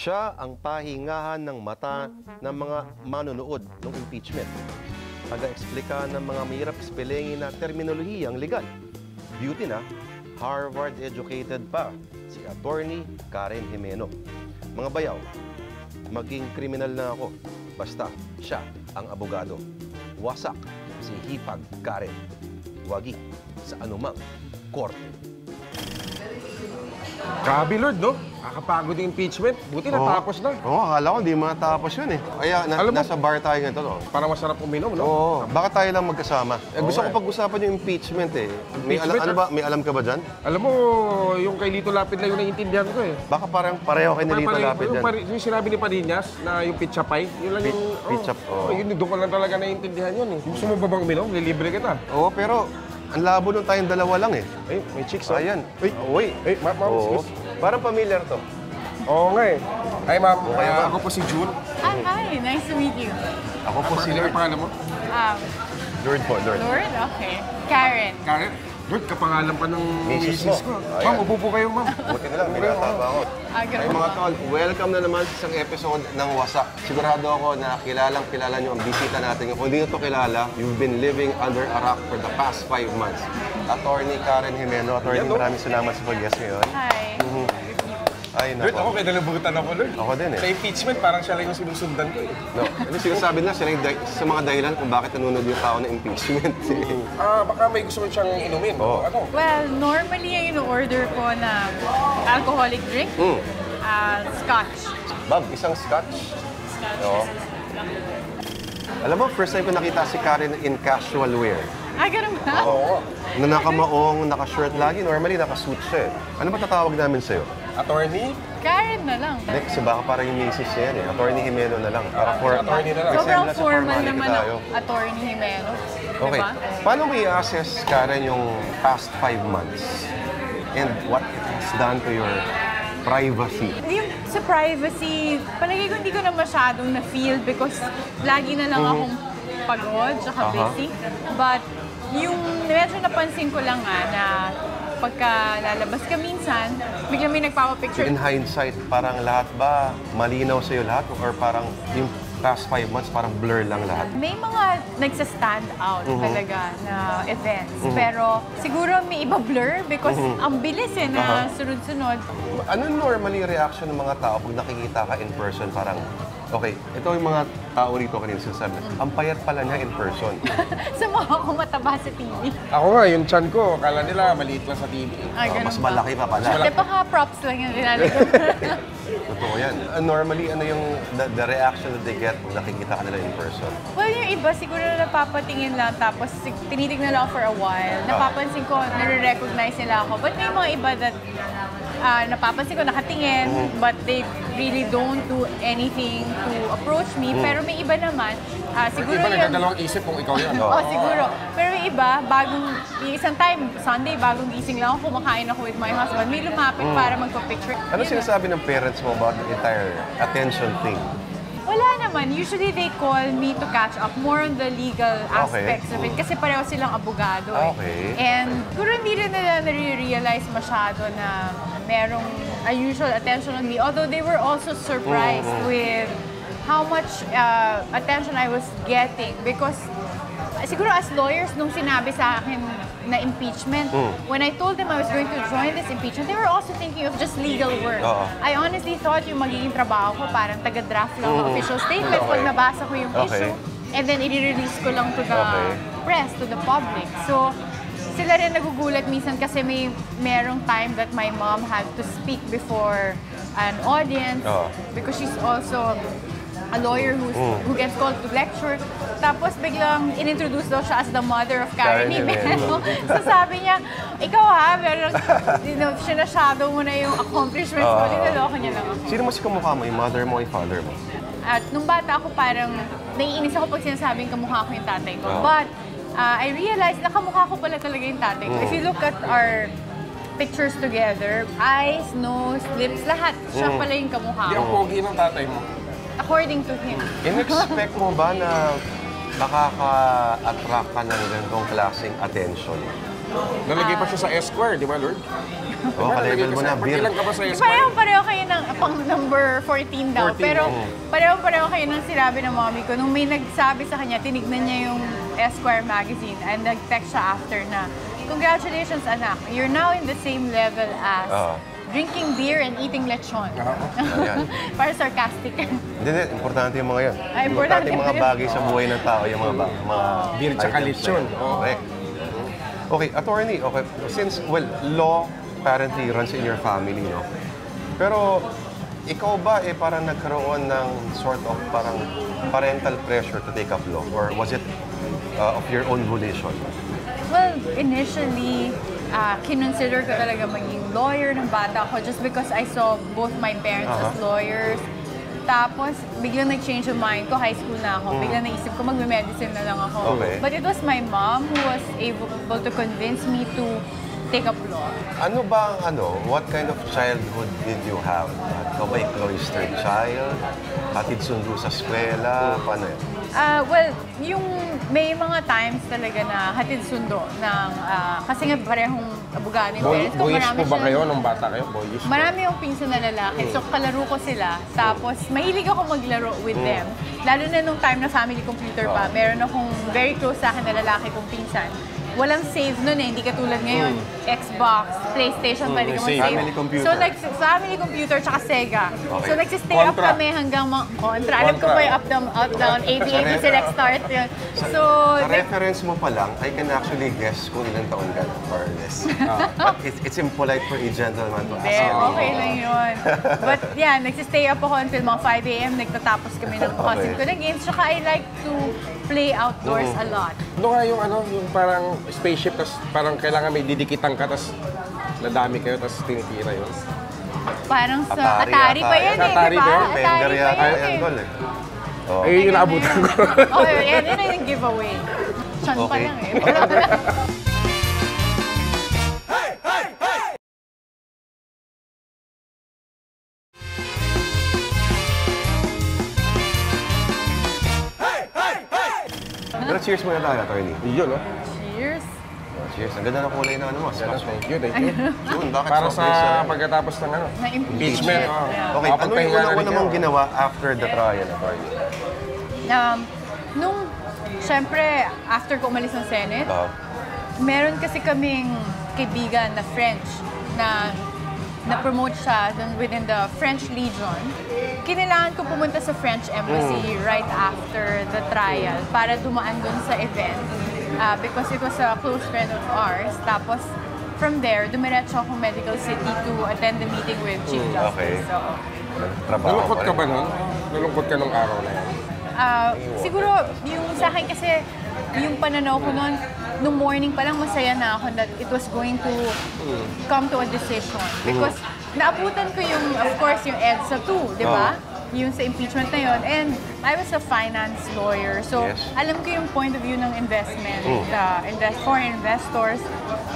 Siya ang pahingahan ng mata ng mga manonood ng impeachment. Taga-eksplika ng mga mahirap spellingin na terminolohiyang legal. Beauty na, Harvard-educated pa si Attorney Karen Jimeno. Mga bayaw, maging kriminal na ako. Basta siya ang abogado. Wasak si Hipag Karen. Wagi sa anumang korte. Grabe, Lord, no? Kakapagod yung impeachment. Buti natapos na. Oo, akala ko hindi matapos yun eh. Kaya nasa bar tayo ngayon to. Para masarap uminom, no? Oo, baka tayo lang magkasama. Gusto ko pag-usapan yung impeachment eh. May alam ka ba dyan? Alam mo, yung kay Lito Lapid lang yung naiintindihan ko eh. Baka parang pareho kay Lito Lapid dyan. Yung sinabi ni Parinas na yung pizza pie, yun lang yung... Pizza, yun, doon ko lang talaga naiintindihan yun eh. Gusto mo ba bang uminom? Lilibre kita. Oo, pero ang labo nung tayong dalawa lang eh. Ay, may chicks, oh. Ayan. Uy, ma'am, excuse. Parang familiar to. Oo nga eh. Ay, ma'am, ba? ako po si June. Hi, nice to meet you. Ako po si Ano Lord. pangalan mo? Lord po, Lord. Lord? Okay. Karen. Karen? Lord, kapangalan pa ng Misis misis mo. ko. Ayan. Ma'am, upo po kayo, ma'am. Buti na lang, binataba ako. Ay mga tol, welcome na naman sa isang episode ng Wasak. Sigurado ako na kilala nyo ang bisita natin. Kung hindi nyo ito kilala, you've been living under a rock for the past 5 months. Attorney Karen Jimeno. Attorney, maraming salamat sa pag-guest ngayon. Hi. Ay, Lord, ako nako. kaya nalabutan ako, Lord. Ako din eh. Sa impeachment, parang siya lang yung sinusundan ko eh. No. Ano sinasabi na sila sa mga dahilan kung bakit nanonood yung tao ng impeachment. Baka may gusto mo siyang inumin. Oo. Ano? Well, normally yung in-order ko na alcoholic drink, scotch. Bob, isang scotch. Oo. Alam mo, first time ko nakita si Karen in casual wear. Ganun ba? Oo. Na nakamaong, naka-shirt lagi. Normally, naka-suit siya eh. Ano ba tatawag namin sa'yo? Attorney? Karen na lang. Hindi, kasi baka parang yung misis niya yan eh. Attorney Jimeno na lang. Para Attorney na lang. may Sobrang semblance of formal formality naman tayo. ang Attorney Jimeno. Okay. Diba? Paano mo i-assess, Karen, yung past 5 months? And what it has done to your privacy? Yung sa privacy, palagi ko hindi ko na masyadong na-feel because lagi na lang akong pagod tsaka busy. But yung medyo napansin ko lang na pagka lalabas ka minsan, biglang may nagpapapicture. In hindsight, parang lahat ba malinaw sa'yo lahat? Or parang yung past 5 months, parang blur lang lahat? May mga nagsa-stand out talaga na events. Pero siguro may iba blur because ang bilis na sunod-sunod. Ano normally reaction ng mga tao pag nakikita ka in person? Parang, okay, ito yung mga tao rito kanina sinasabi, ang payat pala niya in person. Sa mga ako mataba sa TV. Ako nga, yung chan ko, akala nila maliit lang sa TV. Ganun Mas ba? malaki pa pala. Hindi, baka props lang yung nilalagyan. Totoo yan. Normally, ano yung the reaction that they get pag nakikita ka nila in person? Well, yung iba siguro napapatingin lang tapos tinitignan lang for a while. Napapansin ko, nare-recognize nila ako. But may mga iba that napapansin ko nakatingin but they really don't do anything to approach me. Pero may iba naman, siguro Iba yun... nagdadalawang isip kung ikaw yan. Oo, siguro. Pero may iba, yung isang time, Sunday, bagong gising lang ako, kumakain ako with my husband. May lumapit para magpa-picture. Ano Yun sinasabi ng parents mo about the entire attention thing? Wala naman. Usually they call me to catch up more on the legal aspects of it. Kasi pareho silang abogado eh. Okay. And siguro hindi rin nila nare-realize masyado na merong unusual attention on me. Although they were also surprised with how much attention I was getting. Because siguro as lawyers, nung sinabi sa akin na impeachment, when I told them I was going to join this impeachment, they were also thinking of just legal work. I honestly thought yung magiging trabaho ko parang taga-draft lang ng official statement pag nabasa ko yung issue. And then i-release ko lang to the press, to the public. So, sila rin nagugulat minsan kasi merong time that my mom had to speak before an audience because she's also a lawyer who gets called to lecture. Tapos biglang inintroduce daw siya as the mother of Karen Jimeno. So sabi niya, ikaw pero sinashadow mo na yung accomplishments mo. Dinaloko niya lang ako. Sino mas kamukha mo? Yung mother mo o yung father mo? At nung bata ako parang naiinis ako pag sinasabing kamukha ko yung tatay ko. But I realized na kamukha ko pala talaga yung tatay ko. If you look at our pictures together, eyes, nose, lips, lahat. Siya pala yung kamukha Hindi ang ko. pogi ng tatay mo. According to him. In-expect mo ba na makaka-attract ka ng ganitong klaseng attention? Nalagay pa siya sa Esquire, di ba, Lord? Oh, ka-level mo na, beer. Ilan ka ba sa Esquire? Pareho-pareho kayo ng pang number 14 daw. 14, Pero pareho-pareho kayo ng sinabi ng mommy ko. Nung may nagsabi sa kanya, tinignan niya yung Esquire magazine and nag-text siya after na, "Congratulations, anak. You're now in the same level as drinking beer and eating lechon." Ayan. Para sarcastic. Hindi, importante yung mga yan. Importante yung mga yun. bagay sa buhay ng tao, yung mga Beer tsaka items na lechon. yan. Correct. Okay, attorney, okay, since, well, law apparently runs in your family, no? Pero, ikaw ba parang nagkaroon ng sort of parang parental pressure to take up law? Or was it of your own volition? Well, initially, kinonsider ko talaga maging lawyer ng bata ko just because I saw both my parents as lawyers. Tapos, biglang nag-change yung mind ko, high school na ako. Biglang naisip ko, magme-medicine na lang ako. Okay. But it was my mom who was able to convince me to take up law. Ano ba ang what kind of childhood did you have? Ikaw ba'y cloistered child? Hatid sundo sa eskwela? Paano yun? Well, yung may mga times talaga na hatid sundo ng, kasi nga parehong abogado yung parents ko. Boyish Marami po ba silang- kayo nung bata kayo? Boyish? Marami yung pinsan na lalaki, so kalaro ko sila. Tapos, mahilig ako maglaro with them. Lalo na nung time na family computer pa, meron akong very close sa akin na lalaki kong pinsan. Walang save nun eh, hindi katulad ngayon. Xbox, PlayStation, pwede ka may save. mag-save. Family computer. So, family computer tsaka Sega. Okay. So, nagsistay up Contra. kami hanggang Contra. Alam ko pa yung up, down, A, B, select, start. Yun. So, Sa reference mo pa lang, I can actually guess kung ilang taon ka or less. But it's impolite for a gentleman to ask. okay lang yun. But yeah, nagsistay up ako until mga 5 a.m. Nagtatapos kami ng cousin ko na games. Tsaka I like to play outdoors a lot. Ano nga yung yung parang spaceship, tas parang kailangan may didikitan ka, tas nadami kayo, tas tinitira yun. Parang sa Atari Atari yata pa yan eh, Atari di ba? ba yun? Fender Atari pa yata yan yan, eh. tol eh. Oh. Ay, yung naabutan ko. Oh, yan yung giveaway. Chan pa Okay. lang eh. Pero wala. Pero cheers muna tayo, attorney. Yun, no? Cheers. Cheers. Ang ganda ng kulay na mo. Scotch. Thank you, thank you. Yun, bakit Para soft drinks sa yan? pagkatapos ng Na impeachment. oh. Yeah. Okay, ano yung Makapagpahinga na una rin mong kayo. ginawa after the trial, attorney? Siyempre, after ko umalis ng Senate, meron kasi kaming kaibigan na French na na-promote siya within the French Legion. Kinailangan ko pumunta sa French Embassy right after the trial para dumaan dun sa event because it was a close friend of ours. Tapos, from there, dumiretso akong Medical City to attend the meeting with Chief Justice. Okay. So, Trabaho Nalungkot pa ka rin. ba nun? Nalungkot ka nung araw na yan? siguro, yung sa akin kasi, yung pananaw ko noon, nung morning pa lang masaya na ako that it was going to come to a decision. Because naabutan ko yung, of course, yung EDSA 2, di ba? Yung sa impeachment na yun. And I was a finance lawyer. So, Yes. alam ko yung point of view ng investment, foreign investors.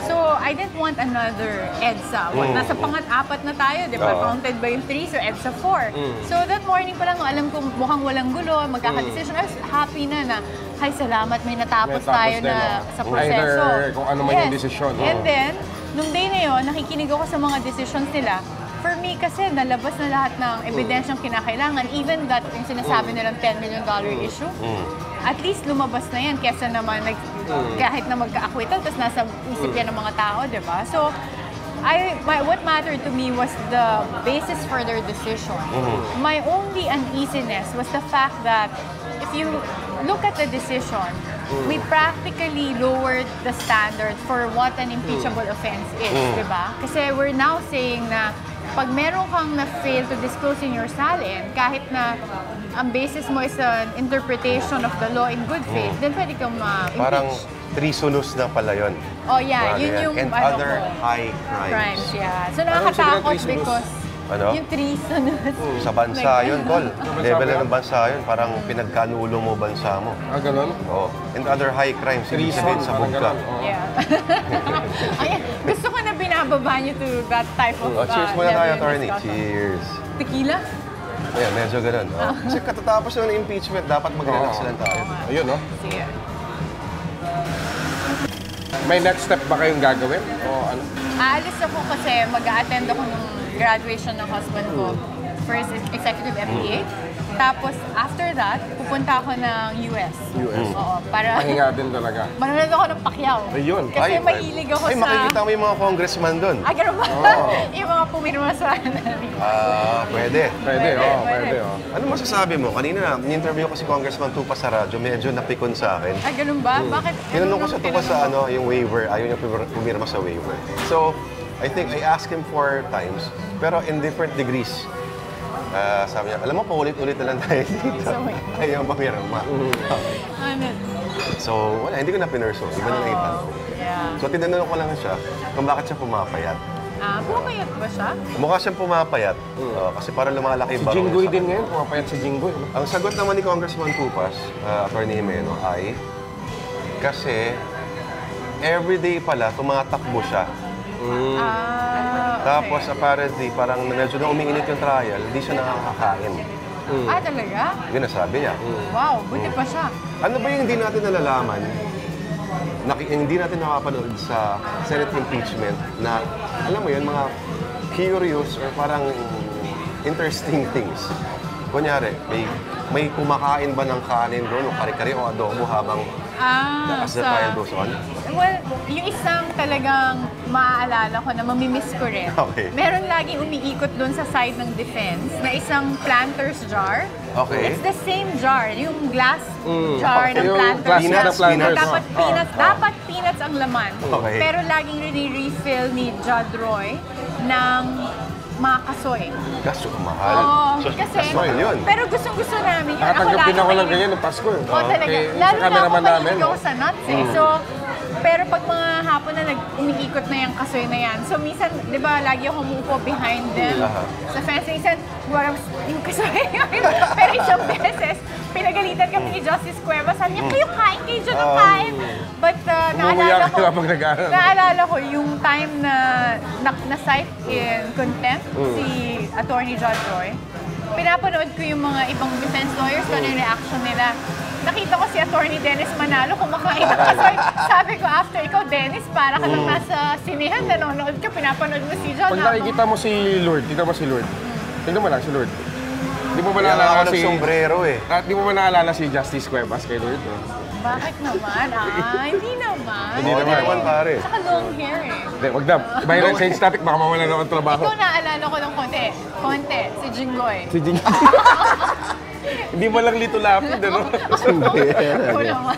So, I didn't want another EDSA. Nasa pangat-apat na tayo, di ba? Counted ba yung 3? So, EDSA 4. So, that morning pa lang, alam ko mukhang walang gulo, magkaka-decision. I was happy na, ay, salamat, may natapos tayo din, na oh. sa proseso. Either kung ano man yung desisyon. And then, nung day na yun, nakikinig ako sa mga decisions nila. For me, kasi nalabas na lahat ng ebidensyang kinakailangan, even that yung sinasabi nilang $10 million issue, at least lumabas na yan kesa naman kahit na magka-acquittal, tapos nasa isip yan ng mga tao, di ba? So, what mattered to me was the basis for their decision. My only uneasiness was the fact that if you look at the decision, we practically lowered the standard for what an impeachable offense is, di ba? Kasi we're now saying na pag meron kang na-fail to disclose in your salin, kahit na ang basis mo is an interpretation of the law in good faith, then pwede kang ma-impeach. Parang treasonous na pala yun. Oh yeah, Mga yun ganyan. yung And ano other ko, high crimes. yeah. So Ano nakakatakot yung treasonous? because Ano? yung treasonous. Sa bansa yun, tol. Level na ng bansa yun. Parang pinagkanulo mo bansa mo. Ganun? Oh. And other high crimes, ibig Treason, sabihin sa parang bugka. ganun. Oh. Yeah. Ayan, gusto ko na binababa niyo to that type of Cheers muna tayo, level of attorney. discussion. Cheers. Tequila? Ayan, medyo ganun. Oh. Kasi katatapos ng impeachment, dapat mag-relax lang tayo. Ayun, no? Sige. May next step ba kayong gagawin? O ano? Aalis ako kasi mag-a-attend ako ng graduation ng husband ko. First executive MBA. Tapos after that, pupunta ako ng US. Oo, para Pahinga din talaga. manonood ako ng Pacquiao. Ayun. Kasi mahilig ako ay, sa... makikita mo yung mga congressman doon. Ah, ganun ba? Yung mga pumirma sa... Pwede. Pwede. Pwede. Ano masasabi mo? Kanina, ni-interview ko si Congressman Tupas sa radyo, medyo napikon sa akin. Ah, ganun ba? Bakit? Tinanong ko sa Tupas sa yung waiver, ayaw niya pumirma sa waiver. So, I think I asked him 4 times, pero in different degrees. Sabi niya, alam mo, paulit-ulit na lang tayo dito. Ayaw pumirma. Ano? So, wala, hindi ko na pinurso. Iba na lang itanong. Yeah. So, tinanong ko lang siya kung bakit siya pumapayat. Pumayat ba siya? Mukha siyang pumapayat. Kasi para lumalaki Si yung Jinggoy sa din ngayon, pumapayat si Jinggoy. No? Ang sagot naman ni Congressman Tupas, Atty. Jimeno, ay kasi everyday pala tumatakbo siya. Tapos apparently parang medyo na umiinit yung trial, hindi siya nakakakain. Talaga? Yun ang sabi niya. Wow, buti pa siya. Ano ba yung hindi natin nalalaman, hindi natin nakapanood sa Senate impeachment na, alam mo yun, mga curious or parang interesting things. Kunyari, may kumakain ba ng kanin doon o kare-kare o adobo habang as the trial goes on? Well, yung isang talagang maaalala ko na mamimiss ko rin. Okay. Meron laging umiikot doon sa side ng defense na isang planter's jar. Okay. It's the same jar, yung glass jar ng Yung planter's plastic jar. na planters. Dapat peanuts, dapat peanuts ang laman. Okay. Pero laging refill ni Judd Roy ng mga kasoy. Gasto ka mahal. Kasi, Kasoy yun. pero gustong-gusto namin yun. Nakatanggap din ako lang mahilig- ganyan ng Pasko. Oo, talaga. Kay- Lalo sa na ako cameraman namin. mahilig ako sa nuts eh. So, pero pag mga hapon na umiikot na yung kasoy na yan, so minsan, di ba, lagi ako umuupo behind them sa fence. Minsan, yung kasoy. Pero isang beses, pinagalitan kami ni Justice Cueva. Sabi niya, kayo kain, kayo dyan ang kain. But Umuya ka na pag nag-aaral. naalala ko yung time na na-cite in contempt si Attorney Judd Roy. Pinapanood ko yung mga ibang defense lawyers, ano yung reaction nila. Nakita ko si Attorney Dennis Manalo kumakain ng kasoy. Sabi ko, after ikaw, Dennis, para ka lang nasa sinehan, nanonood ka, pinapanood mo si John. Pag nakikita mo si Lord, tingnan mo si Lord. Tingnan mo lang si Lord. Di mo ba Kaya naalala ako si... sombrero eh. Di mo ba naalala si Justice Cuevas kay Lord? Bakit naman? Hindi naman. Hindi naman, pare. Saka long hair eh. Hindi, wag na. Bayan change topic, baka mawala na ang trabaho. Ikaw naalala ko ng konti. Konti, si Jinggoy. Si Jing. Hindi mo lang lito lapid, ano? Ikaw naman.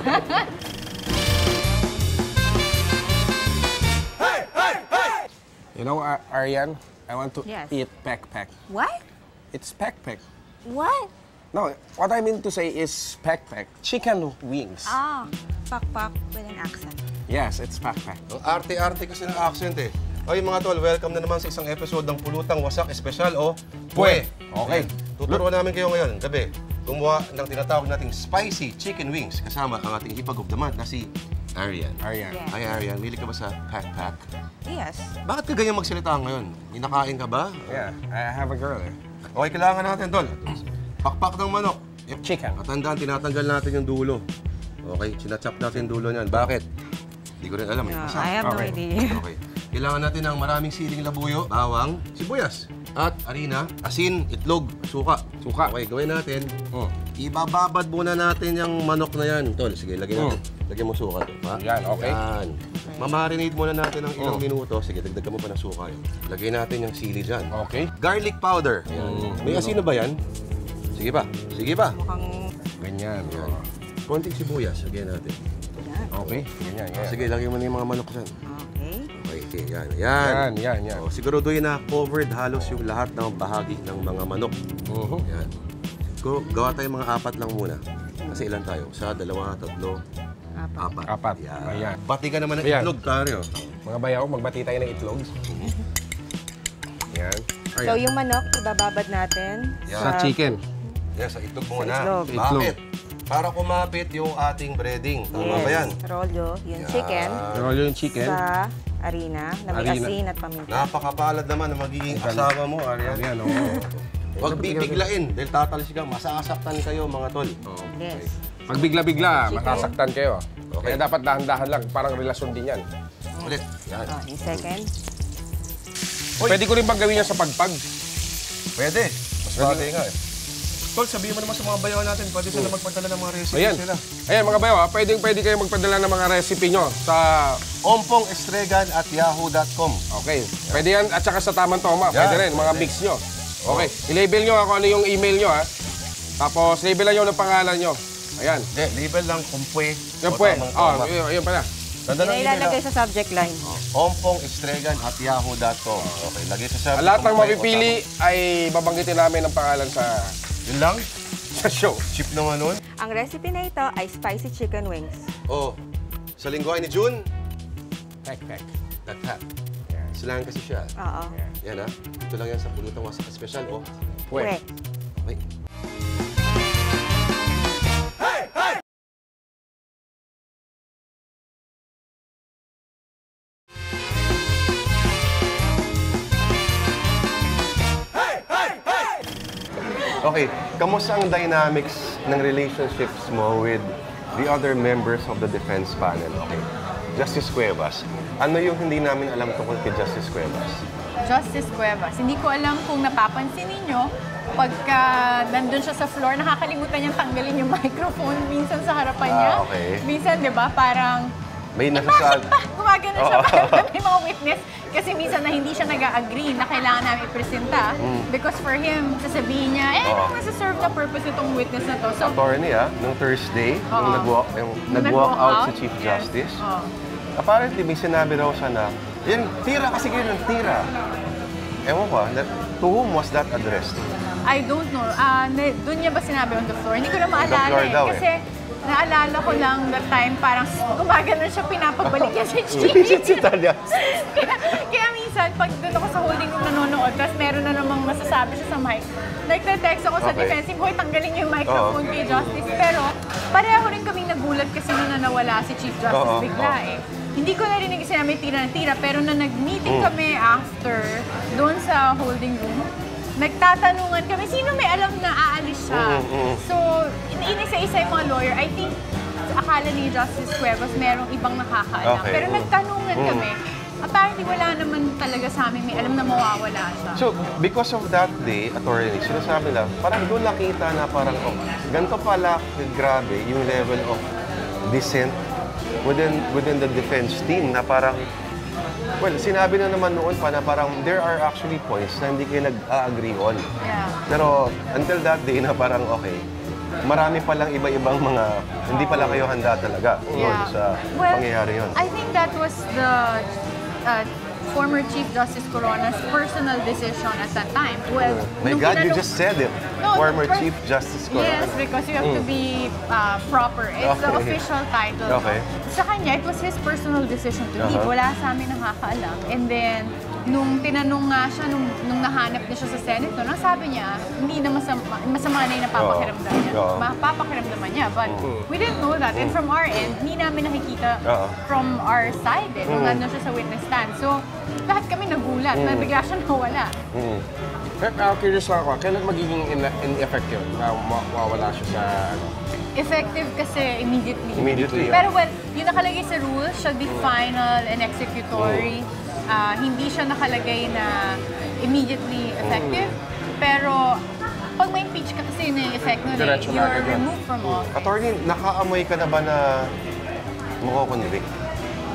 You know, Arian, I want to Yes. eat pek-pek. What? It's pek-pek. What? No, what I mean to say is pek-pek. Chicken wings. Ah, pak-pak with an accent. Yes, it's pek-pek. Ang arte-arte kasi ng accent eh. Oy mga tol, welcome na naman sa isang episode ng Pulutang Wasak Espesyal o Pwe. Okay. Tuturuan namin kayo ngayon, gabi, gumawa ng tinatawag nating spicy chicken wings kasama ang ating hipag of the month na si Arian. Arian. Yeah. Ay, Arian, mili ka ba sa pak-pak? Yes. Bakit ka ganyan magsalita ngayon? Inakain ka ba? Yeah, I have a girl eh. Okay, kailangan natin, tol. Pakpak ng manok. Chicken. Matandaan, tinatanggal natin yung dulo. Okay, sinachop natin yung dulo niyan. Bakit? Hindi ko rin alam. No, Basta. I have no Okay. idea. Okay. Kailangan natin ng maraming siling labuyo, bawang, sibuyas, at harina, asin, itlog, suka. Suka. Okay, gawin natin. Oh. Ibababad muna natin yung manok na yan. Tol, sige, lagyan natin. Lagyan mo suka. To, ha? Yan, okay. Yan. Mamarinate muna natin ng ilang minuto. Sige, dagdagan mo pa ng suka. Yun. Lagyan natin yung sili dyan. Okay. Garlic powder. Yan. May asin na ba yan? Sige pa. Sige pa. Mukhang Ganyan. Yan. Konting sibuyas. Lagyan natin. Okay. Ganyan, yan. Sige, lagyan mo na yung mga manok dyan. okay. Okay, yan. Yan. Yan. Oh, siguraduhin na covered halos yung lahat ng bahagi ng mga manok. Yan. Gawa tayo mga 4 lang muna. Kasi ilan tayo? Isa, 2, 3, 4. 4. Yan. Ayan. Bati ka naman ng Ayan. itlog, pare. Oh. Mga bayaw, magbati tayo ng itlog. Yan. So yung manok, ibababad natin Yan. Sa chicken. Yan, sa itlog muna. itlog. Bakit? Para kumapit yung ating breading. Tama ba yan? Rolyo, yung chicken Rollo yung chicken. sa harina na may Harina. asin at paminta. Napakapalad naman na magiging asawa mo, Arian. Ayan, oo. Huwag bibiglain dahil tatalsigang masasaktan kayo, mga tol. Yes. Pag bigla-bigla, Chicken. masasaktan kayo. Okay. Kaya dapat dahan-dahan lang, parang relasyon din yan. Ulit. Yan. Oh, yung second. Pwede ko rin bang gawin yan sa pagpag? Pwede. Mas bagay nga eh. Tol, sabihin mo naman sa mga bayaw natin, pwede sila magpadala ng mga recipe Ayan. sila. Ayan, mga bayo, pwede kayo magpadala ng mga recipe nyo sa... ompongestregan@yahoo.com. Okay. Pwede yan, at saka sa Tamang Toma. Pwede Yan, rin, mga mix nyo. Okay. I-label nyo ako ano yung email nyo, ha? Tapos, labelan nyo ng pangalan nyo. Ayan. Hindi, label lang kumpwe. Yan po eh. Oh, yun pala. Ganda ng Yan email ilalagay na. sa subject line. ompongestregan@yahoo.com. Okay, lagay sa Ang lahat ng mapipili ay babanggitin namin ang pangalan sa Yun lang? sa show. Cheap naman nun. Ang recipe na ito ay spicy chicken wings. Oh, sa lingwahe ni June, Pek. taghat. Silangan kasi siya. Oo. Yan ha. Ito lang yan sa pulutang wasak special. Oh. Pwede. Pwede. Okay. Okay, kamusta ang dynamics ng relationships mo with the other members of the defense panel? Okay. Justice Cuevas. Ano yung hindi namin alam tungkol kay Justice Cuevas? Justice Cuevas. Hindi ko alam kung napapansin ninyo, pagka nandun siya sa floor, nakakalimutan niyang tanggalin yung microphone minsan sa harapan niya. Okay. Minsan, di ba, parang, May bakit nasasal... ba? Gumagano siya Oo. parang may mga witness. Kasi minsan na hindi siya nag-agree na kailangan namin ipresenta. Because for him, sasabihin niya, ano nasa-serve na purpose itong witness na to. So, Attorney nung Thursday, nung nag-walk out si Chief yes. Justice. Oo. Apparently, may sinabi raw siya na, yan, tira kasi kayo ng tira. Ewan ko, to whom was that addressed? I don't know. Doon niya ba sinabi on the floor? Hindi ko na maalala floor daw eh. Kasi naalala ko lang that time, parang gumagano siya, pinapabalik niya si Chief. Si Talia. Kaya minsan, pag doon ako sa holding room nanonood, tapos meron na namang masasabi siya sa mic, nagte-text ako sa Okay. defensive, hoy, tanggalin niyo yung microphone kay Justice. Pero pareho rin kaming nagulat kasi nung nawala si Chief Justice bigla eh. Hindi ko narinig kasi namin tira ng tira, pero na nag-meeting kami after doon sa holding room, nagtatanungan kami, sino may alam na aalis siya? So, inisa-isa yung mga lawyer. I think, akala ni Justice Cuevas, merong ibang nakakaalam. Okay. Pero nagtanungan kami. Apparently, wala naman talaga sa amin may alam na mawawala siya. So, because of that day, attorney, sinasabi lang, parang doon nakita na parang, ganito pala grabe yung level of dissent within the defense team na parang, well, sinabi na naman noon pa na parang there are actually points na hindi kayo nag-agree on. Yeah. Pero until that day na parang okay, marami palang iba-ibang mga, hindi pala kayo handa talaga doon sa pangyayari yun. I think that was the former Chief Justice Corona's personal decision at that time. Well, My nung God, you tinanong- just said it. No, Former first- Chief Justice Corona. Yes, because you have to be proper. It's the Okay. official title. Okay. Sa kanya, it was his personal decision to leave. Wala sa amin nakakaalam. And then, nung tinanong nga siya, nung nahanap niya siya sa Senate, no, sabi niya, hindi na masama na yung napapakiramdam niya. Oo. Mapapakiramdaman niya. But we didn't know that. And from our end, hindi namin nakikita from our side nung nandun siya sa witness stand. So, lahat kami nagulat na bigla siya nawala. Curious lang ako, kailan magiging in-effect yun na mawawala siya sa ano? Effective kasi immediately. Immediately, Pero well, yung nakalagay sa rules shall be final and executory. Hindi siya nakalagay na immediately effective. Pero pag may impeach ka kasi yun yung effect nun eh. Diretso na You're agad yun. removed from office. Attorney, nakaamoy ka na ba na mako-convict?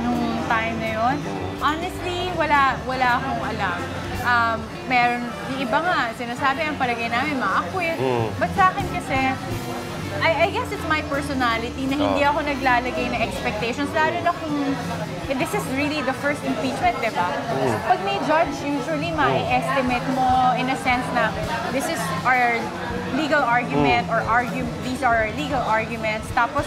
Nung time na yun, honestly, wala akong alam. Meron, yung iba nga, sinasabi ang palagay namin, ma-acquit. But sa akin kasi, I guess it's my personality na hindi ako naglalagay na expectations, lalo na kung this is really the first impeachment, di ba? Pag may judge, usually ma-estimate mo in a sense na this is our legal argument or these are our legal arguments. Tapos,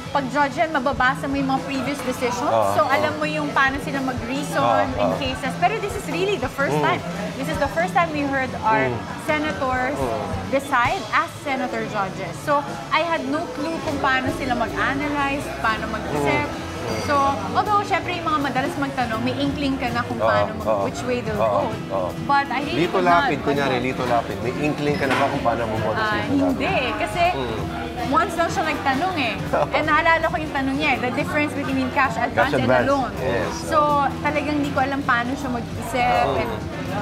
pag judge yan, mababasa mo yung mga previous decisions. So, alam mo yung paano sila mag-reason in cases. Pero this is really the first time. This is the first time we heard our senators decide as senator judges. So, I had no clue kung paano sila mag-analyze, paano mag-isip. So, although syempre yung mga madalas magtanong, may inkling ka na kung paano which way they'll vote. But I really Lito could not. Lapid, kunyari, Lito Lapid. May inkling ka na ba kung paano mo boto si Lito Lapid? Hindi eh, kasi once lang siya nagtanong eh. And naalala ko yung tanong niya, the difference between cash advance and a loan. Yes. So talagang hindi ko alam paano siya mag-isip. And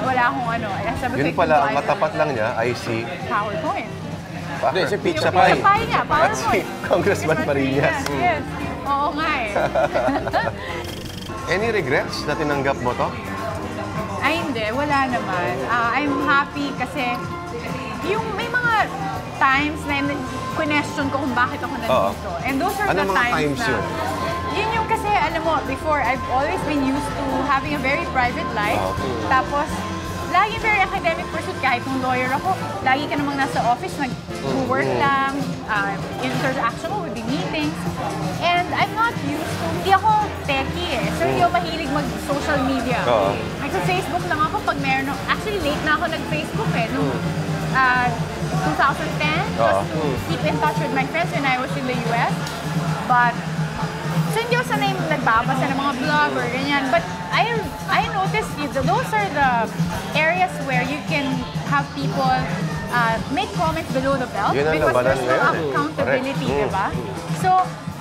wala akong ano. Sabi ko, Yun pala, ang matapat lang niya ay si PowerPoint. Hindi, si Pizza Pie. Pizza Pie niya, At si PowerPoint. Congressman Marinas. Yes. Oo nga eh. Any regrets na tinanggap mo to? Ay hindi, wala naman. I'm happy kasi yung may mga times na question ko kung bakit ako nandito. And those are Ano the mga times times na... yun? Yun yung kasi, alam mo, before, I've always been used to having a very private life. Tapos, lagi very academic pursuit. Kahit kung lawyer ako, lagi ka namang nasa office, nag-work lang, interaction mo would be meetings. And I'm not used to, hindi ako techie eh. So, hindi ako mahilig mag-social media. Nagsa-Facebook lang ako pag meron, actually late na ako nag-Facebook eh. Nung 2010, just to keep in touch with my friends when I was in the US. But, so hindi ako sanay nagbabasa ng mga blog or ganyan. But I noticed those are the areas where you can have people make comments below the belt Yun ang because labanan there's no ngayon eh. accountability, Correct. diba? So,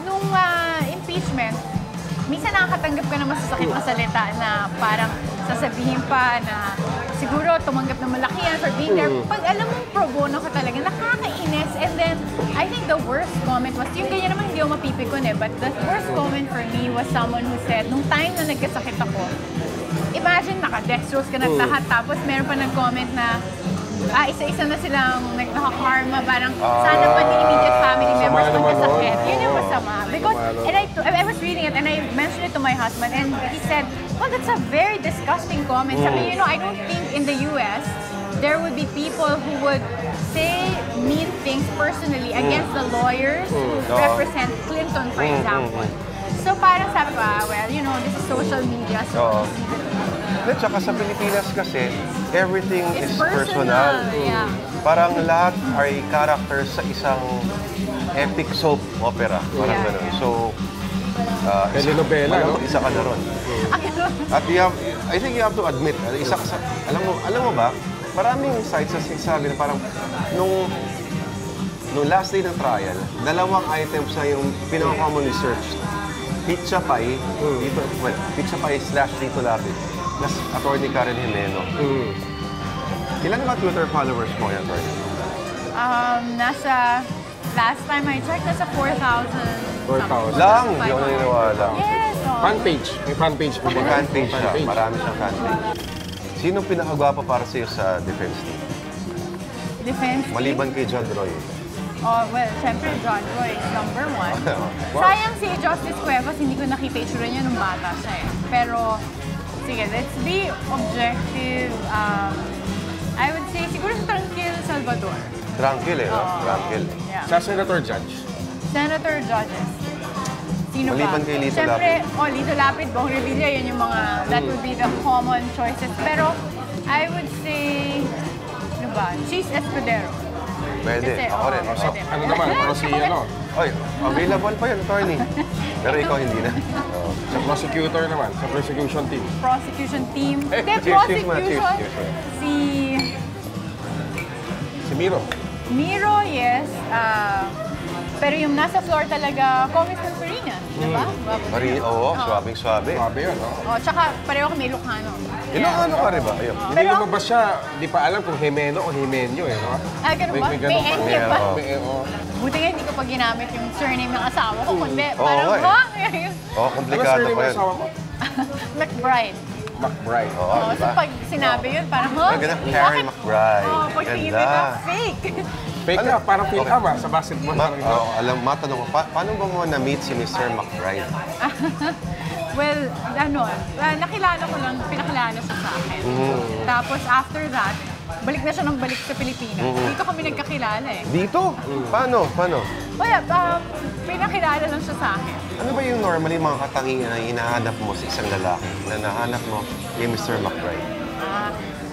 nung impeachment, minsan nakakatanggap ka ng masasakit na salita na parang sasabihin pa na siguro tumanggap ng malaki yan for being there. Pag alam mong pro bono ka talaga, nakakainis. And then, I think the worst comment was, yung ganyan naman hindi ako mapipikon eh, but the worst comment for me was someone who said, nung time na nagkasakit ako, imagine naka-dextrose ka na lahat, tapos meron pa nag-comment na, isa-isa na silang nagkaka-karma, parang sana pa the immediate family members magkasakit. Yun yung masama. Because, and I was reading it and I mentioned it to my husband and he said, well, that's a very disgusting comment. Sabi, you know, I don't think in the US, there would be people who would say mean things personally against the lawyers who represent Clinton, for example. So parang sabi ko, well, you know, this is social media. So At saka sa Pilipinas kasi, everything it's is personal. Yeah. Parang lahat ay characters sa isang epic soap opera. Parang Yeah. gano'n. So, Telenovela, no? isa ka na ron. At I think you have to admit, isa ka sa, alam mo ba, maraming sites na sinasabi na parang nung last day ng trial, dalawang items na yung pinaka-commonly searched. Pizza Pie, Pizza Pie / Lito Lapid, plus Attorney Karen Jimeno. Ilan ba Twitter followers mo yan, Attorney? Last time I checked, nasa 4,000. 4,000. Lang! Hindi ako naniniwala. Yes. Fan page. May fan page po ba? May fan page siya. Marami siyang fan page. Sino pinakagwapo para sa'yo sa defense team? Defense team? Maliban kay John Roy. Oh, well, syempre John Roy is number 1. Sayang si Justice Cuevas, hindi ko nakita itsura niya nung bata siya eh. Pero, sige, let's be objective. I would say, siguro si Tranquil Salvador. Tranquil eh, no? Tranquil. Yeah. Sa Senator Judge. Senator Judges. Sino Maliban ba? kay Lito Siyempre, Lito Lapid, Bong Revilla, yun yung mga, that would be the common choices. Pero, I would say, ano ba? Cheese Escudero. Pwede. Kasi, Ako rin. So, ano naman, pero si ano, Oy, available pa yun, Attorney. Pero ikaw hindi na. sa prosecutor naman, sa prosecution team. Prosecution team. Hindi, cheers muna, prosecution. cheers. Si Si Miro. Miro, yes. Pero yung nasa floor talaga, Congressman Farina. Diba? Oo, swabing-swabe. Sabi yun, no? Oh, tsaka pareho kami Ilocano. Ilocano ka rin ba? Ayun. Hindi lumabas siya, di pa alam kung Jimeno o Jimenyo eh, no? Ganun ba? May ganun pa. N pa. Buti nga hindi ko pa ginamit yung surname ng asawa ko. Kundi parang, nga eh. ha? Oo, Ano komplikado surname pa ng yun. asawa mo? McBride. McBride. Oo, Oh, diba? so pag sinabi yun, parang, ha? Ang ganda, Karen McBride. Oh, pag tingin Ganda. nila, fake. Fake ka, parang fake ka sa basketball. Matanong ko, paano ba mo na-meet si Mr. McBride? Well, nakilala ko lang, pinakilala siya sa akin. Tapos after that, balik na siya ng balik sa Pilipinas. Dito kami nagkakilala eh. Dito? Paano? Well, pinakilala lang siya sa akin. Ano ba yung normally mga katangian na hinahanap mo sa isang lalaki na nahanap mo kay Mr. McBride?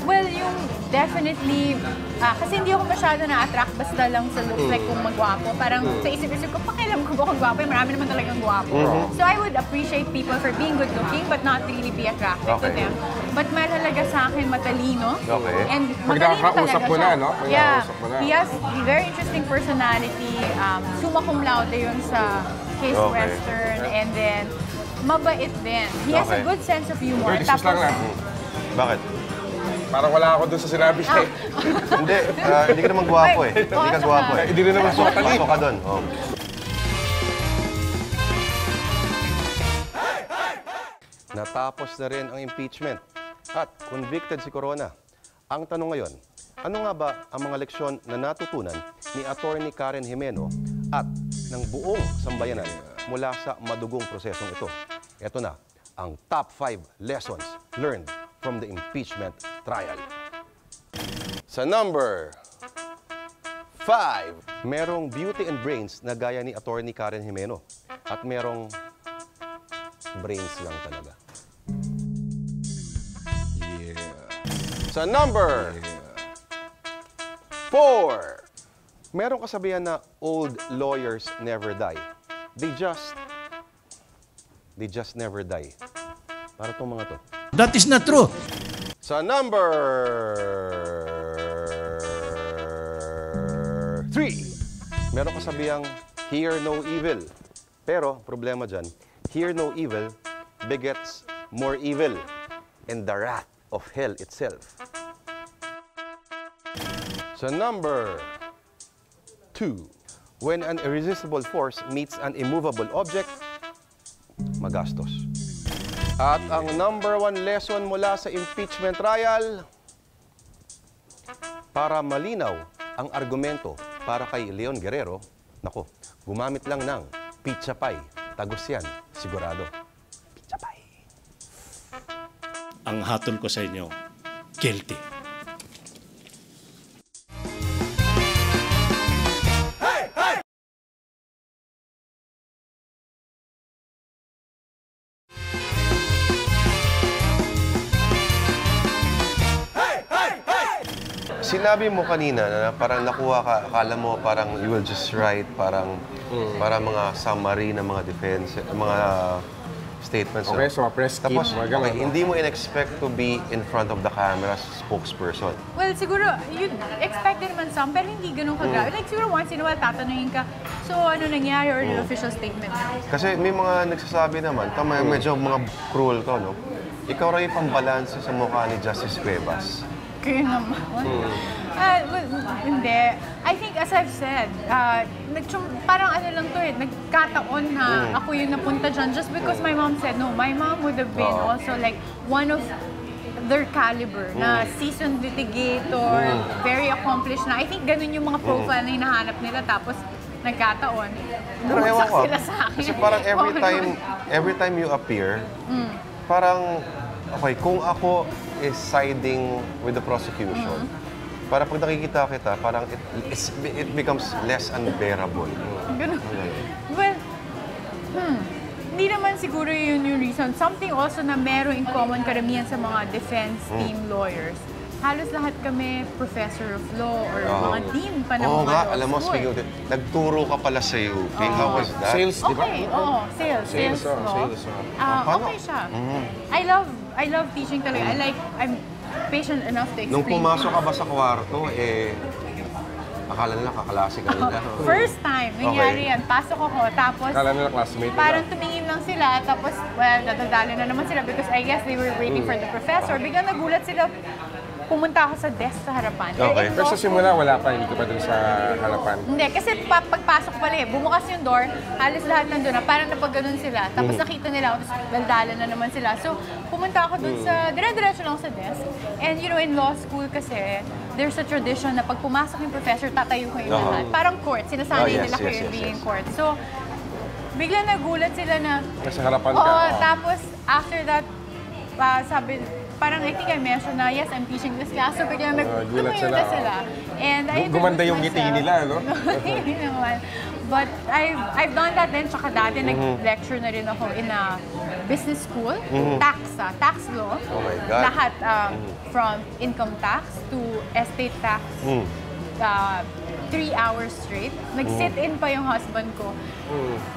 Well, yung definitely, kasi hindi ako masyado na-attract basta lang sa looks like kung magwapo. Parang sa isip-isip ko, pakialam ko ba kung gwapo? Marami naman talagang gwapo. So I would appreciate people for being good looking but not really be attracted to Okay. them. But mahalaga sa akin matalino. Okay. And Pag matalino nakakausap talaga mo siya. na, no? Pag Yeah. nakakausap mo na. He has very interesting personality. Summa cum laude yun sa Case Okay. Western. And then, mabait din. He has a Okay. good sense of humor. This is lang lang. Bakit? Parang wala ako dun sa sinabi siya. eh. Hindi, hindi ka naman gwapo eh. Hindi ka Oo, gwapo eh. Hindi rin naman sukat eh. Pasok ka doon. Oh. Natapos na rin ang impeachment at convicted si Corona. Ang tanong ngayon, ano nga ba ang mga leksyon na natutunan ni Attorney Karen Jimeno at ng buong sambayanan mula sa madugong prosesong ito? Ito na ang top 5 lessons learned from the impeachment trial. Sa number 5, merong beauty and brains na gaya ni Attorney Karen Jimeno at merong brains lang talaga. Sa number 4, merong kasabihan na old lawyers never die. They just never die. Para itong mga to. That is not true. Sa number 3, merong kasabihang hear no evil. Pero, problema dyan, hear no evil begets more evil and the wrath of hell itself. Sa number 2, when an irresistible force meets an immovable object, magastos. At ang number 1 lesson mula sa impeachment trial, para malinaw ang argumento para kay Leon Guerrero, nako, gumamit lang ng pizza pie. Tagos yan, sigurado. Pizza pie. Ang hatol ko sa inyo, guilty. Sinabi mo kanina na parang nakuha ka, akala mo parang you will just write parang para mga summary ng mga defense, mga statements. Okay, so press kit, Tapos, mga ganun, okay, no? hindi mo in-expect to be in front of the camera spokesperson. Well, siguro, you'd expect din naman some, pero hindi ganun kagrabe. Like, siguro once in a while, tatanungin ka, so ano nangyari or the official statement? Kasi may mga nagsasabi naman, tama, medyo mga cruel ka, no? Ikaw rin yung pambalanse sa mukha ni Justice Cuevas. Kaya naman. Well, hindi. I think, as I've said, parang ano lang to eh, nagkataon na ako yung napunta dyan just because my mom said no. My mom would have been also like one of their caliber na seasoned litigator, very accomplished na. I think ganun yung mga profile na hinahanap nila tapos nagkataon. Pero ewan Bumagsak ko, sila sa akin. kasi parang Oo, every time you appear, parang, okay, kung ako is siding with the prosecution, para pag nakikita kita, parang it becomes less unbearable. Ganun. Well, hindi naman siguro yun yung reason. Something also na meron in common karamihan sa mga defense team lawyers. Halos lahat kami professor of law or mga team pa ng Oo mga nga, law alam mo, school. speaking of that, nagturo ka pala sa UP. How was that? Sales, di ba? Okay, oo. Sales law. Sales. Paano? Okay siya. I love teaching talaga. I'm patient enough to explain. Nung pumasok ka ba sa kwarto, akala nila kakalasi ka nila. First time, nangyari Okay. yan. Pasok ako, tapos Kala nila classmate parang nila. tumingin lang sila, tapos, well, dadadali na naman sila because I guess they were waiting for the professor. Biglang nagulat sila, pumunta ako sa desk sa harapan. Okay. In Pero law sa school- simula, wala pa. Hindi ka pa dun sa harapan. Hindi, kasi pagpasok pala eh, bumukas yung door, halos lahat nandun na, parang napagganon sila. Tapos nakita nila ako, tapos daldalan na naman sila. So, pumunta ako dun sa, dire-diretso lang sa desk. And you know, in law school kasi, there's a tradition na pag pumasok yung professor, tatayo ko yung lahat. Parang court, sinasanay yes, nila kayo yes, being yes. court. So, bigla nagulat sila na, Nasa harapan ka. oo, tapos after that, sabi, parang I think I mentioned na, yes, I'm teaching this class. So, bigla gulat tumayo na sila. sila. And I Gumanda yung introduced ngiti myself. nila, no? Hindi naman. But I've done that din, tsaka dati nag-lecture na rin ako in a business school, tax law. Oh my God. Lahat from income tax to estate tax. 3 hours straight. Nag-sit-in pa yung husband ko.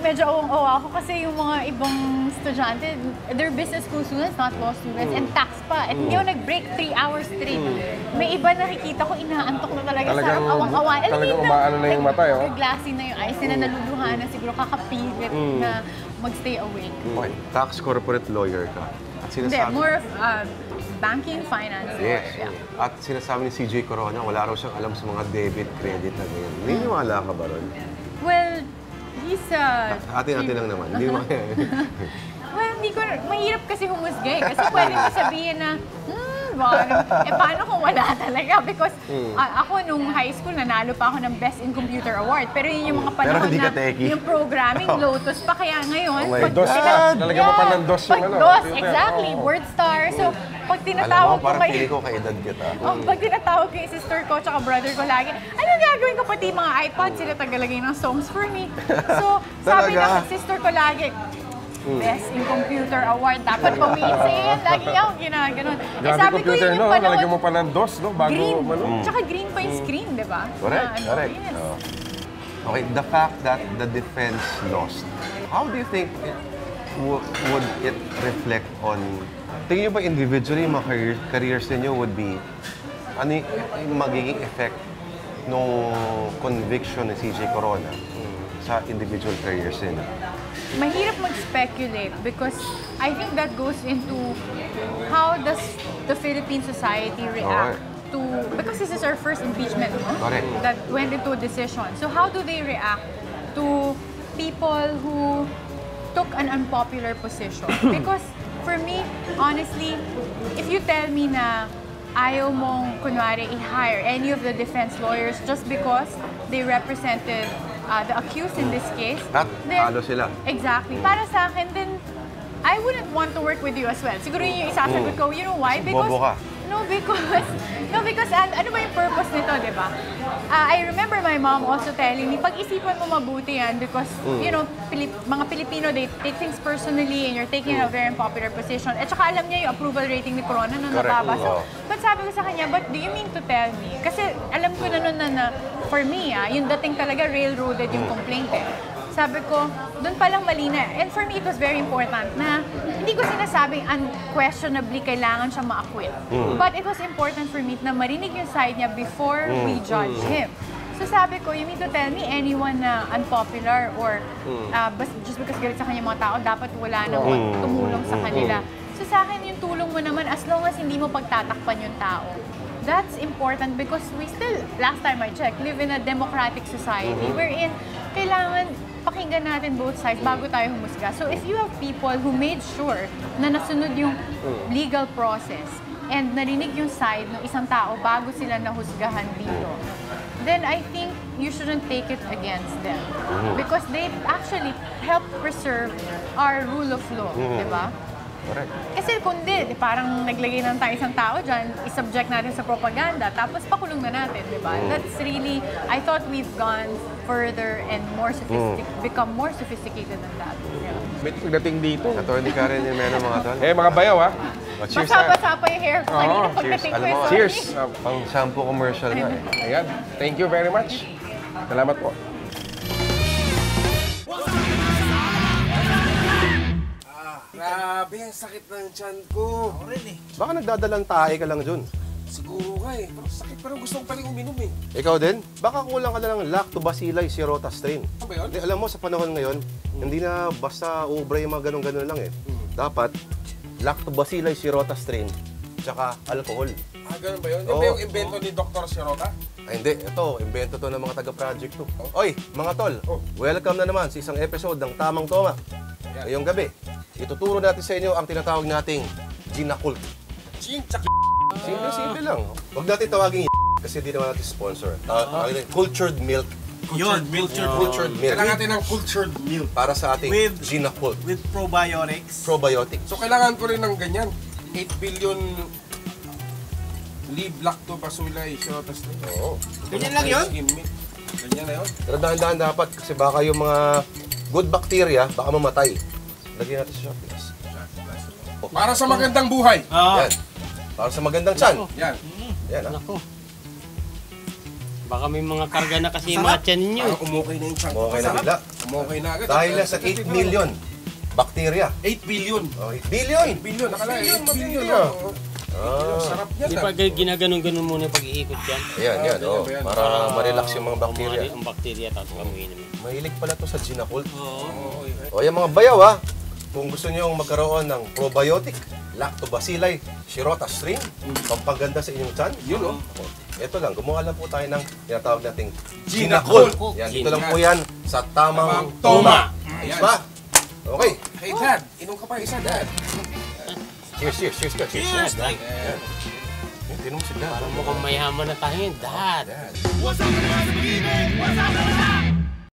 Medyo awang-awa ako kasi yung mga ibang estudyante, they're business school students, not law students, and tax pa. At hindi ako nag-break 3 hours straight. May iba nakikita ko, inaantok na talaga. Sarap awang-awa. Talagang umaano na yung mata, oh. Glassy na yung eyes, na naluluhan na siguro kakapilit na mag-stay awake. Okay, tax corporate lawyer ka. At Hindi, sinasabi... more of banking, finance. Yes. Yeah. At sinasabi ni CJ Corona, wala raw siyang alam sa mga debit, credit na ganyan. Naniniwala ka ba ron? Well, he's Atin-atin lang naman. Hindi mo well, hindi ko, mahirap kasi humusga eh. Kasi pwede mo sabihin na, paano kung wala talaga? Because ako nung high school, nanalo pa ako ng Best in Computer Award. Pero yun yung mga panahon hindi ka na techie. yung programming, Lotus pa. Kaya ngayon, Oh my DOS pa. Lalagyan mo pa ng DOS yung ano. DOS, computer. exactly. WordStar. So, pag Alam tinatawag mo, ko parang kayo, feeling ko kaedad kita. pag tinatawag ko yung sister ko tsaka brother ko lagi, ano gagawin ko pati mga iPod, sila tagalagay ng songs for me. So, sabi Talaga? ng sister ko lagi, Best in Computer Award, dapat pumiin sa yan. Lagi niya akong ginaganon. Grabe sabi ko computer, yun no? yung panahon, Lalagyan mo pa ng DOS, no? Bago, green. ano? Tsaka green pa yung screen, di ba? Correct, Na, correct. yes. Oh. Okay, the fact that the defense lost, how do you think would it reflect on, tingin niyo ba individually, mga careers ninyo would be, ano yung magiging effect nung conviction ni CJ Corona sa individual careers ninyo? Mahirap mag-speculate because I think that goes into how does the Philippine society react to, because this is our first impeachment, no? Correct. That went into a decision. So how do they react to people who took an unpopular position? Because for me, honestly, if you tell me na ayaw mong, kunwari, i-hire any of the defense lawyers just because they represented the accused in this case, Talo sila. Exactly. Para sa akin, then I wouldn't want to work with you as well. Siguro yun yung isasagot ko. You know why? Because Bobo ka. because ano ba yung purpose nito, di ba? I remember my mom also telling me, pag-isipan mo mabuti yan because, you know, mga Pilipino, they take things personally and you're taking a very unpopular position. At saka alam niya yung approval rating ni Corona nung nataba. So, but sabi ko sa kanya, but do you mean to tell me? Kasi alam ko na nun na for me, yung dating talaga railroaded yung complaint eh. Sabi ko, doon palang mali na. And for me, it was very important na hindi ko sinasabing unquestionably kailangan siya ma-acquit. But it was important for me na marinig yung side niya before we judge him. So sabi ko, you mean to tell me anyone na unpopular or just because galit sa kanya mga tao, dapat wala nang tumulong sa kanila. So sa akin, yung tulong mo naman, as long as hindi mo pagtatakpan yung tao, that's important because we still, last time I checked, live in a democratic society wherein kailangan pakinggan natin both sides bago tayo humusga. So if you have people who made sure na nasunod yung legal process and narinig yung side ng isang tao bago sila nahusgahan dito, then I think you shouldn't take it against them. Because they actually help preserve our rule of law, di ba? Correct. Kasi kundi, parang naglagay lang tayo isang tao dyan, isubject natin sa propaganda, tapos pakulong na natin, di ba? That's really, I thought we've gone further and more become more sophisticated than that. Yeah. May pagdating dito. Attorney Karen Jimeno, mga tol. Mga bayaw, ha? Cheers. Basa-basa pa yung hair ko kanina Oo, pagdating ko. Alam mo, Sorry. Cheers! Pang shampoo commercial nga eh. Ayan. Thank you very much. Salamat po. Grabe, ang sakit ng tiyan ko. Ako rin eh. Baka nagdadalang tae ka lang dun. Siguro nga eh. Pero sakit, pero gusto ko paling uminom eh. Ikaw din? Baka kulang ka na ng lactobacillus sirota strain. Ano ba yun? Hindi, alam mo, sa panahon ngayon, hindi na basta ubra yung mga ganun-ganun lang eh. Dapat, lactobacillus sirota strain, tsaka alcohol. Ganun ba yun? Yung Oo. ba yung invento ni Dr. Sirota? Ay, hindi. Ito, invento to ng mga taga-project to. Oy, mga tol, welcome na naman sa isang episode ng Tamang Toma. Ngayong gabi, ituturo natin sa inyo ang tinatawag nating Ginakult. Gin, tsaka Simple lang. Huwag natin tawagin kasi di naman natin sponsor. Cultured milk. Yun, Cultured milk. kailangan natin ng cultured milk. Para sa ating With- Ginakult. with probiotics. Probiotics. So kailangan ko rin ng ganyan. 8 billion live lactobacillus Sirota strain. Oo. Ganyan lang yun? Skim milk. Ganyan na yun. Pero dahan-dahan dapat kasi baka yung mga good bacteria baka mamatay. Lagyan natin sa shot glass. Para sa magandang buhay. Yan. Para sa magandang tiyan. Yan. Yan, ha? Nako. Baka may mga karga na kasi yung mga tiyan ninyo. Parang umukay na yung tiyan ko. Okay na bigla. Umukay na agad. Dahil lang sa 8 million bacteria. 8 billion. Oh, 8 billion! 8 billion. Nakala 8 billion. ah. Oh. Ah. Sarap yan. Di ba ginaganon-ganon muna yung pag-iikot yan? Ayan, yan. Oh, para ma-relax yung mga bacteria. Ang bacteria tapos kamuhin naman. Mahilig pala to sa Ginakult. Oo. O, yung mga bayaw, ha? Kung gusto nyo magkaroon ng probiotic, lactobacilli, shirota string, pampaganda sa inyong tiyan, Yun, oh. ito lang, gumawa lang po tayo ng tinatawag nating Ginakult. Yan, dito lang po yan sa tamang toma. Ayos ba? Okay. Hey, Dad. Inom ka pa isa, Dad. Cheers, cheers, cheers ka. Cheers. Dad, Tinom si Dad. parang mukhang mayaman na tayo yun, Dad. Dad. What's up,